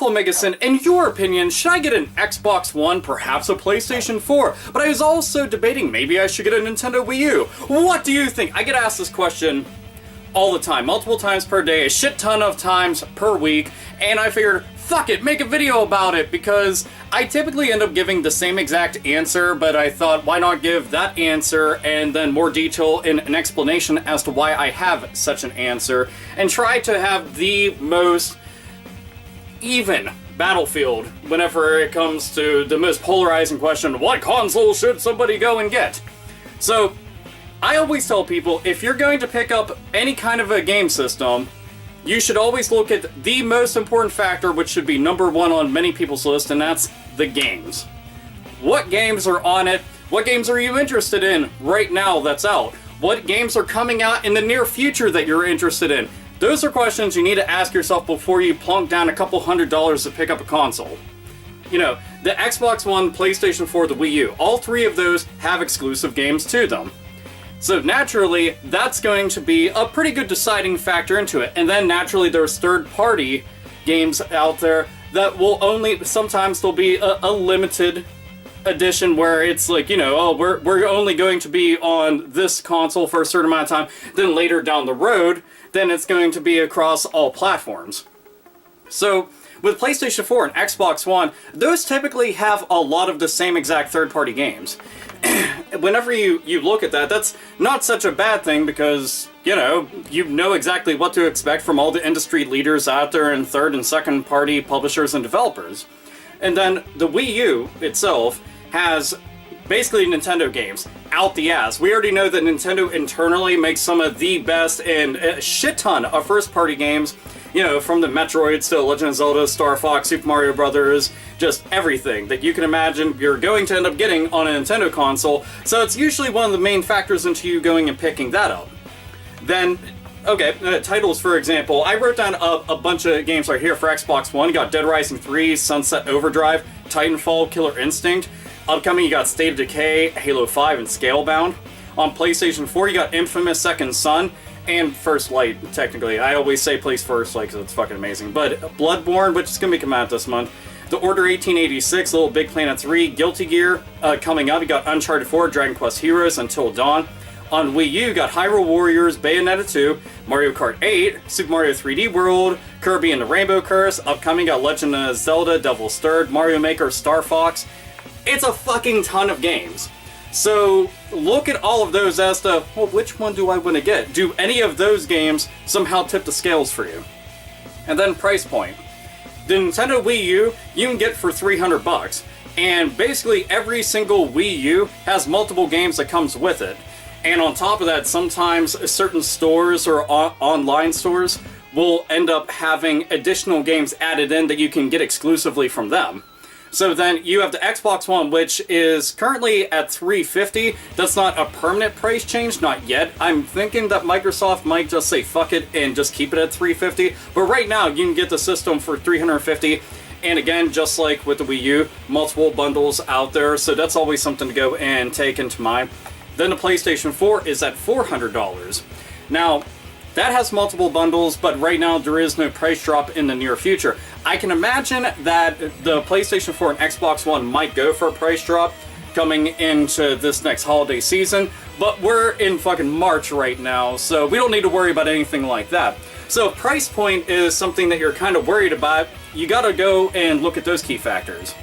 Hello Megasin, in your opinion, should I get an Xbox One, perhaps a PlayStation 4? But I was also debating maybe I should get a Nintendo Wii U. What do you think? I get asked this question all the time, multiple times per day, a shit ton of times per week, and I figured, fuck it, make a video about it, because I typically end up giving the same exact answer, but I thought, why not give that answer and then more detail and an explanation as to why I have such an answer, and try to have the most even battlefield whenever it comes to the most polarizing question, what console should somebody go and get? So, I always tell people, if you're going to pick up any kind of a game system, you should always look at the most important factor, which should be number one on many people's list, and that's the games. What games are on it? What games are you interested in right now that's out? What games are coming out in the near future that you're interested in? Those are questions you need to ask yourself before you plunk down a couple $100s to pick up a console. You know, the Xbox One, PlayStation 4, the Wii U, all three of those have exclusive games to them. So naturally, that's going to be a pretty good deciding factor into it. And then naturally, there's third-party games out there that will only, sometimes there'll be a limited edition where it's like, you know, oh, we're only going to be on this console for a certain amount of time. Then later down the road, then it's going to be across all platforms. So, with PlayStation 4 and Xbox One, those typically have a lot of the same exact third-party games. Whenever you look at that, that's not such a bad thing because, you know exactly what to expect from all the industry leaders out there and third and second party publishers and developers. And then the Wii U itself has basically Nintendo games out the ass. We already know that Nintendo internally makes some of the best and a shit ton of first party games. You know, from the Metroids to Legend of Zelda, Star Fox, Super Mario Brothers, just everything that you can imagine you're going to end up getting on a Nintendo console, so it's usually one of the main factors into you going and picking that up. Then, okay, titles for example, I wrote down a bunch of games right here for Xbox One. You got Dead Rising 3, Sunset Overdrive, Titanfall, Killer Instinct. Upcoming, you got State of Decay, Halo 5, and Scalebound. On PlayStation 4, you got Infamous Second Son, and First Light, technically. I always say place First Light because it's fucking amazing. But Bloodborne, which is going to be coming out this month. The Order 1886, Little Big Planet 3, Guilty Gear coming up. You got Uncharted 4, Dragon Quest Heroes, Until Dawn. On Wii U, you got Hyrule Warriors, Bayonetta 2, Mario Kart 8, Super Mario 3D World, Kirby and the Rainbow Curse. Upcoming, got Legend of Zelda, Devil's Third, Mario Maker, Star Fox. It's a fucking ton of games. So, look at all of those as to, well, which one do I want to get? Do any of those games somehow tip the scales for you? And then price point. The Nintendo Wii U, you can get for $300. And basically every single Wii U has multiple games that comes with it. And on top of that, sometimes certain stores or online stores will end up having additional games added in that you can get exclusively from them. So then you have the Xbox One, which is currently at $350. That's not a permanent price change, not yet. I'm thinking that Microsoft might just say fuck it and just keep it at $350. But right now, you can get the system for $350. And again, just like with the Wii U, multiple bundles out there. So that's always something to go and take into mind. Then the PlayStation 4 is at $400. Now, that has multiple bundles, but right now there is no price drop in the near future. I can imagine that the PlayStation 4 and Xbox One might go for a price drop coming into this next holiday season, but we're in fucking March right now, so we don't need to worry about anything like that. So price point is something that you're kind of worried about. You gotta go and look at those key factors.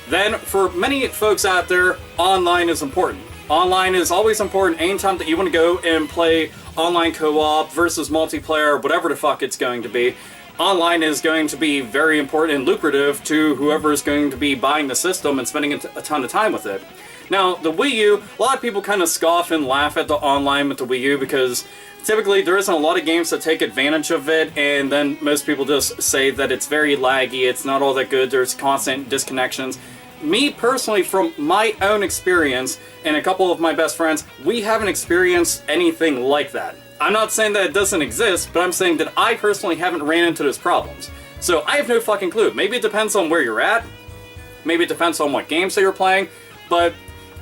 Then, for many folks out there, online is important. Online is always important anytime that you want to go and play online co-op versus multiplayer, whatever the fuck it's going to be. Online is going to be very important and lucrative to whoever is going to be buying the system and spending a ton of time with it. Now, the Wii U, a lot of people kind of scoff and laugh at the online with the Wii U because typically there isn't a lot of games that take advantage of it, and then most people just say that it's very laggy, it's not all that good, there's constant disconnections. Me personally, from my own experience and a couple of my best friends, we haven't experienced anything like that. I'm not saying that it doesn't exist, but I'm saying that I personally haven't ran into those problems. So I have no fucking clue. Maybe it depends on where you're at. Maybe it depends on what games that you're playing. But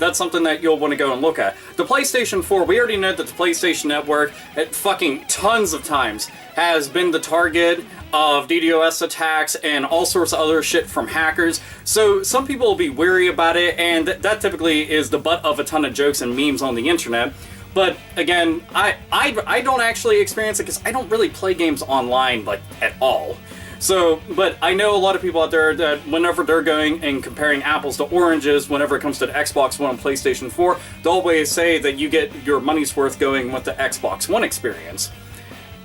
that's something that you'll want to go and look at. The PlayStation 4, we already know that the PlayStation Network, at fucking tons of times, has been the target of DDoS attacks and all sorts of other shit from hackers. So some people will be wary about it, and that typically is the butt of a ton of jokes and memes on the internet. But again, I don't actually experience it because I don't really play games online, like, at all. So, but I know a lot of people out there that whenever they're going and comparing apples to oranges, whenever it comes to the Xbox One and PlayStation 4, they'll always say that you get your money's worth going with the Xbox One experience.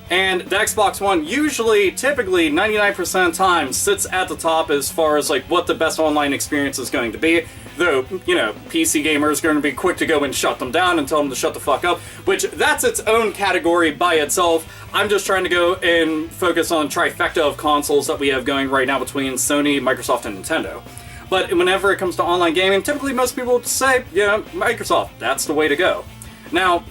And the Xbox One usually, typically, 99% of the time, sits at the top as far as, like, what the best online experience is going to be. Though, you know, PC gamers are going to be quick to go and shut them down and tell them to shut the fuck up, which that's its own category by itself. I'm just trying to go and focus on trifecta of consoles that we have going right now between Sony, Microsoft, and Nintendo. But whenever it comes to online gaming, typically most people would say, yeah, Microsoft, that's the way to go. Now,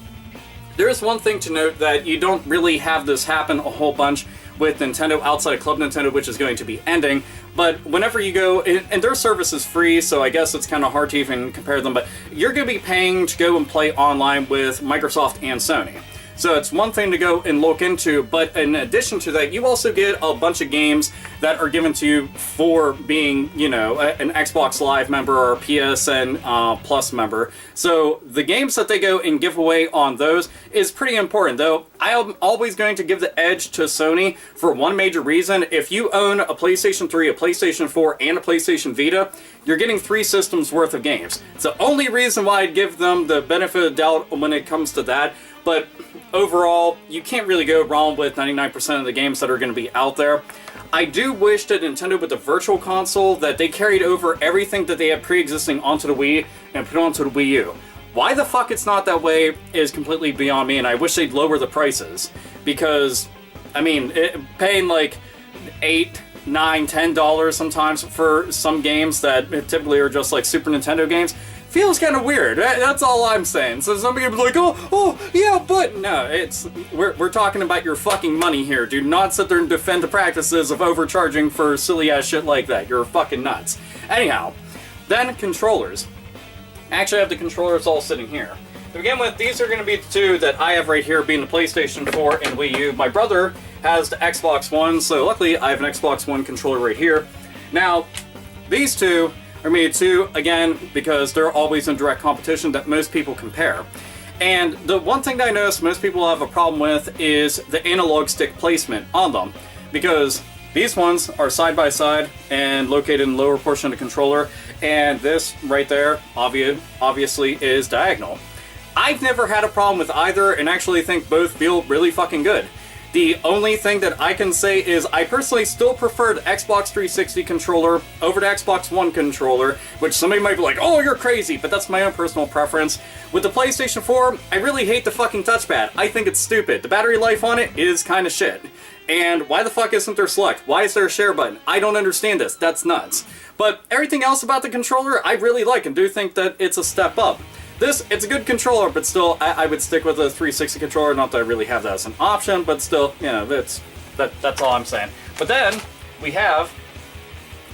there is one thing to note that you don't really have this happen a whole bunch with Nintendo outside of Club Nintendo, which is going to be ending. But whenever you go, and their service is free, so I guess it's kind of hard to even compare them, but you're going to be paying to go and play online with Microsoft and Sony. So it's one thing to go and look into, but in addition to that, you also get a bunch of games that are given to you for being, you know, an Xbox Live member or a PSN Plus member. So the games that they go and give away on those is pretty important, though I am always going to give the edge to Sony for one major reason. If you own a PlayStation 3, a PlayStation 4, and a PlayStation Vita, you're getting 3 systems worth of games. It's the only reason why I'd give them the benefit of the doubt when it comes to that. But overall, you can't really go wrong with 99% of the games that are going to be out there. I do wish that Nintendo, with the Virtual Console, that they carried over everything that they had pre-existing onto the Wii and put onto the Wii U. Why the fuck it's not that way is completely beyond me, and I wish they'd lower the prices. Because, I mean, paying like $8, $9, $10 sometimes for some games that typically are just like Super Nintendo games feels kind of weird. That's all I'm saying. So somebody will be like, oh, yeah, but no, we're talking about your fucking money here. Do not sit there and defend the practices of overcharging for silly ass shit like that. You're fucking nuts. Anyhow, then controllers. Actually, I have the controllers all sitting here. To begin with, these are going to be the two that I have right here, being the PlayStation 4 and Wii U. My brother has the Xbox One, so luckily I have an Xbox One controller right here. Now, these two are made too, again, because they're always in direct competition that most people compare. And the one thing that I notice most people have a problem with is the analog stick placement on them. Because these ones are side by side and located in the lower portion of the controller, and this right there, obviously, is diagonal. I've never had a problem with either, and actually think both feel really fucking good. The only thing that I can say is I personally still prefer the Xbox 360 controller over the Xbox One controller, which somebody might be like, oh, you're crazy, but that's my own personal preference. With the PlayStation 4, I really hate the fucking touchpad. I think it's stupid. The battery life on it is kind of shit. And why the fuck isn't there select? Why is there a share button? I don't understand this. That's nuts. But everything else about the controller, I really like and do think that it's a step up. It's a good controller, but still, I would stick with a 360 controller. Not that I really have that as an option, but still, you know, that's all I'm saying. But then, we have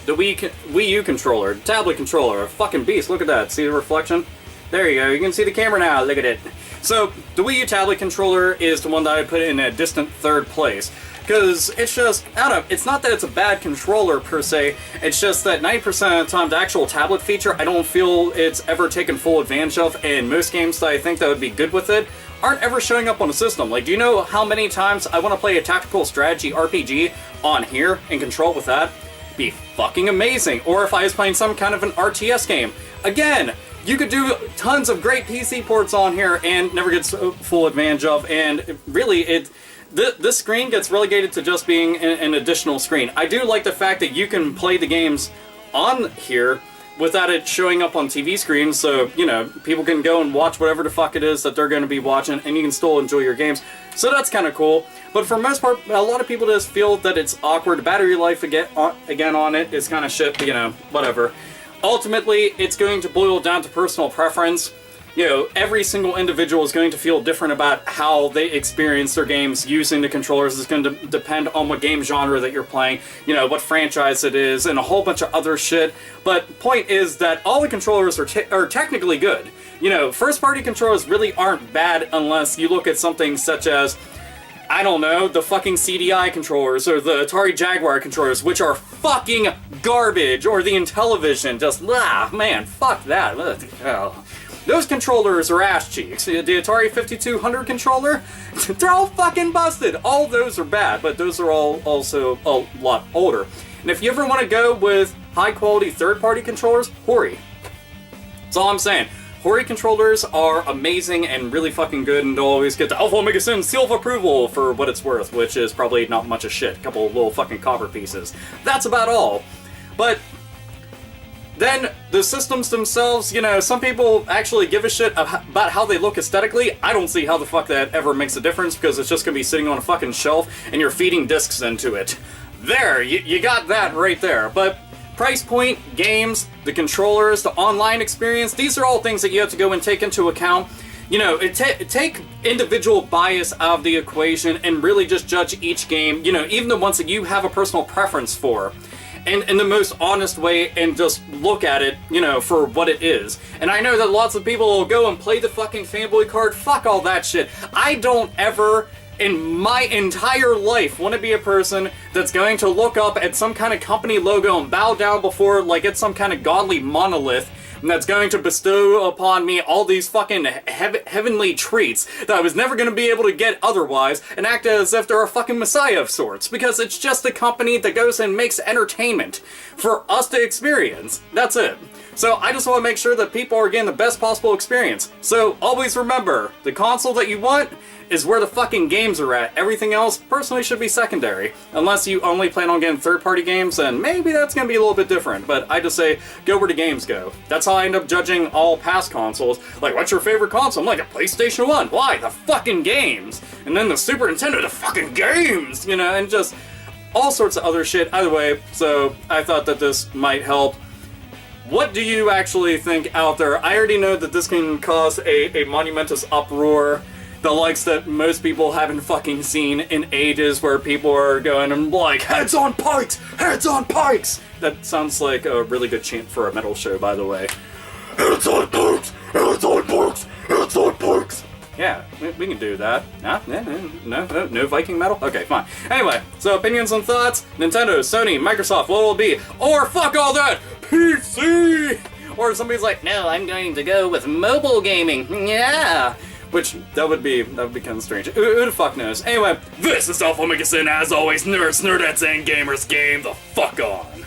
the Wii U controller, the tablet controller, a fucking beast. Look at that. See the reflection? There you go. You can see the camera now. Look at it. So, the Wii U tablet controller is the one that I put in a distant third place. Because it's just, I don't know, it's not that it's a bad controller per se, it's just that 90% of the time the actual tablet feature, I don't feel it's ever taken full advantage of, and most games that I think that would be good with it aren't ever showing up on the system. Like, do you know how many times I want to play a tactical strategy RPG on here and control with that? It'd be fucking amazing. Or if I was playing some kind of an RTS game. Again, you could do tons of great PC ports on here and never gets full advantage of, and really, this screen gets relegated to just being an additional screen. I do like the fact that you can play the games on here without it showing up on TV screens, so, you know, people can go and watch whatever the fuck it is that they're going to be watching, and you can still enjoy your games. So that's kind of cool. But for the most part, a lot of people just feel that it's awkward. Battery life again on it is kind of shit, you know, whatever. Ultimately, it's going to boil down to personal preference. you know, every single individual is going to feel different about how they experience their games using the controllers. It's going to depend on what game genre that you're playing, you know, what franchise it is, and a whole bunch of other shit. But point is that all the controllers are technically good. You know, first-party controllers really aren't bad unless you look at something such as, I don't know, the fucking CDI controllers or the Atari Jaguar controllers, which are fucking garbage, or the Intellivision, just, man, fuck that. Oh. Those controllers are ass cheeks. The Atari 5200 controller, they're all fucking busted. All those are bad, but those are all also a lot older. And if you ever want to go with high-quality third-party controllers, Hori. That's all I'm saying. Hori controllers are amazing and really fucking good, and they'll always get the Alpha Omega Sin seal of approval for what it's worth, which is probably not much of shit. A couple of little fucking copper pieces. That's about all. But then the systems themselves, you know, some people actually give a shit about how they look aesthetically. I don't see how the fuck that ever makes a difference, because it's just gonna be sitting on a fucking shelf and you're feeding discs into it. There, you got that right there. But price point, games, the controllers, the online experience, these are all things that you have to go and take into account. You know, take individual bias out of the equation and really just judge each game, you know, even the ones that you have a personal preference for, and in the most honest way, and just look at it, you know, for what it is. And I know that lots of people will go and play the fucking fanboy card. Fuck all that shit. I don't ever in my entire life want to be a person that's going to look up at some kind of company logo and bow down before like it's some kind of godly monolith and that's going to bestow upon me all these fucking heavenly treats that I was never going to be able to get otherwise, and act as if they're a fucking messiah of sorts, because it's just a company that goes and makes entertainment for us to experience. That's it. So I just want to make sure that people are getting the best possible experience. So always remember, the console that you want is where the fucking games are at. Everything else, personally, should be secondary. Unless you only plan on getting third-party games, and maybe that's going to be a little bit different. But I just say, go where the games go. That's how I end up judging all past consoles. Like, what's your favorite console? I'm like, a PlayStation 1. Why? The fucking games. And then the Super Nintendo, the fucking games. You know, and just all sorts of other shit. Either way, so I thought that this might help. What do you actually think out there? I already know that this can cause a monumentous uproar, the likes that most people haven't fucking seen in ages, where people are going and like, heads on pikes! Heads on pikes! That sounds like a really good chant for a metal show, by the way. Heads on pikes! Heads on pikes! Heads on pikes! Yeah, we can do that. No Viking metal? Okay, fine. Anyway, so opinions and thoughts? Nintendo, Sony, Microsoft, what will it be? Or fuck all that! PC! Or somebody's like, no, I'm going to go with mobile gaming. Yeah! Which, that would be kind of strange. Who the fuck knows? Anyway, this is Alpha Omega Sin, as always, nerds, nerdettes, and gamers, game the fuck on.